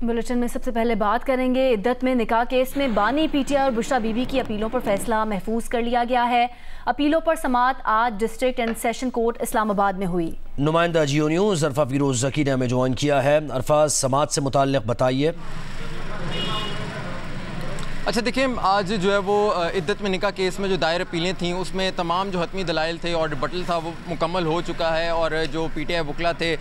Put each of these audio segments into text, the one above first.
Bulletin में सबसे पहले बात करेंगे इद्दत में निकाह केस में बानी पीटीआई और बुशरा बीबी की अपीलों पर फैसला महफूज कर लिया गया है। अपीलों पर समाअत आज district and session court Islamabad में हुई। नुमाइंदा जियो न्यूज़ अरफा फिरोज ज़की ने हमें ज्वाइन किया है। अरफा, समाअत से मुताल्लिक़ बताइए। अच्छा देखिए, आज जो है वो इद्दत में निकाह केस में जो दायर अपीलें थीं उसमें तमाम जो हतमी दलाइल थे और रिबटल था वो मुकम्मल हो चुका है और जो पीटीआई वकला थे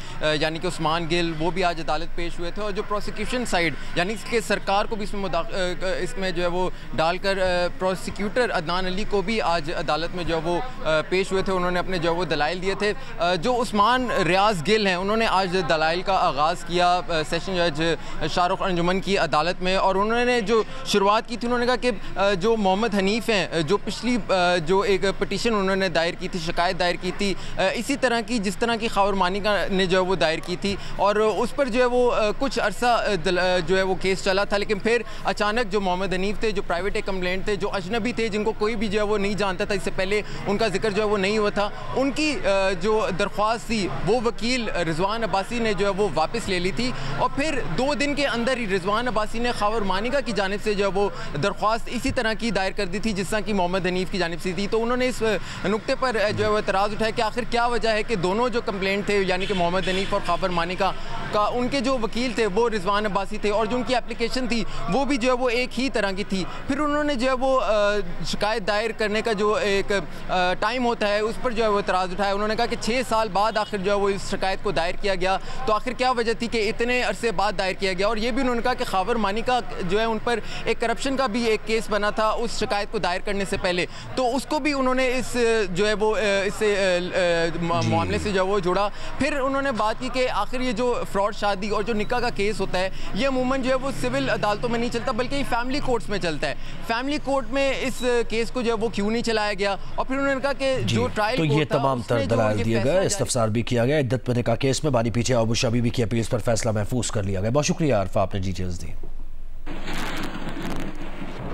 यानी कि उस्मान गिल वो भी आज अदालत पेश हुए थे और जो प्रोसिक्यूशन साइड यानी कि सरकार को भी इसमें जो है वो डालकर प्रोसिक्यूटर अदनान अली को भी आज अदालत में जो है वो पेश हुए थे। उन्होंने अपने जो है वो दलाइल दिए थे। जो उस्मान रियाज गिल हैं उन्होंने आज दलाइल का आगाज़ किया सेशन जज शाहरुख अंजुमन की अदालत में और उन्होंने जो शुरुआत की थी उन्होंने कहा कि जो मोहम्मद हनीफ हैं जो पिछली जो एक पिटीशन उन्होंने दायर की थी, शिकायत दायर की थी इसी तरह की जिस तरह की खबर मानिका ने जो है वो दायर की थी और उस पर जो है वो कुछ अरसा जो है वो केस चला था, लेकिन फिर अचानक जो मोहम्मद हनीफ थे जो प्राइवेट कंप्लेंट थे, जो अजनबी थे, जिनको कोई भी जो है वो नहीं जानता था, इससे पहले उनका जिक्र जो है वो नहीं हुआ था, उनकी जो दरख्वास्त थी वो वकील रिजवान अब्बासी ने जो है वो वापस ले ली थी और फिर 2 दिन के अंदर ही रिजवान अब्बासी ने खबर मानिका की जानिब से जो है वो दरख्वास्त इसी तरह की दायर कर दी थी जिस तरह की मोहम्मद हनीफ की जानिब से थी। तो उन्होंने इस नुक्ते पर जो है वो एतराज़ उठाया कि आखिर क्या वजह है कि दोनों जो कंप्लेंट थे यानी कि मोहम्मद हनीफ और खबर मानिका का उनके जो वकील थे वो रिजवान अब्बासी थे और जो उनकी एप्लीकेशन थी वो भी जो है वो एक ही तरह की थी। फिर उन्होंने जो है वो शिकायत दायर करने का जो एक टाइम होता है उस पर जो है वो एतराज़ उठाया। उन्होंने कहा कि 6 साल बाद आखिर जो है वो इस शिकायत को दायर किया गया, तो आखिर क्या वजह थी कि इतने अरसे बाद दायर किया गया। और ये भी उन्होंने कहा कि खबर मानिका जो है उन पर एक करप्शन का भी एक केस बना था उस शिकायत को दायर करने से पहले, तो उसको भी उन्होंने इस जो है वो इससे मामले से जो है वो जुड़ा। फिर उन्होंने बात की कि आखिर ये जो फ्रॉड शादी और जो निकाह का केस होता है ये अमूमन जो है वो सिविल अदालतों में नहीं चलता बल्कि ये फैमिली कोर्ट्स में चलता है। फैमिली कोर्ट में इस केस को जो है वो क्यों नहीं चलाया गया और फिर उन्होंने कहा कि जो ट्रायल तो ये तमाम तर दलाइल दिए गए, इस्तफसार भी किया गया। इद्दत में निकाह केस में बानी पीटीआई और बुशरा बीबी की अपील पर फैसला महफूज कर लिया गया। बहुत शुक्रिया अरफा, आपने डिटेल्स दी।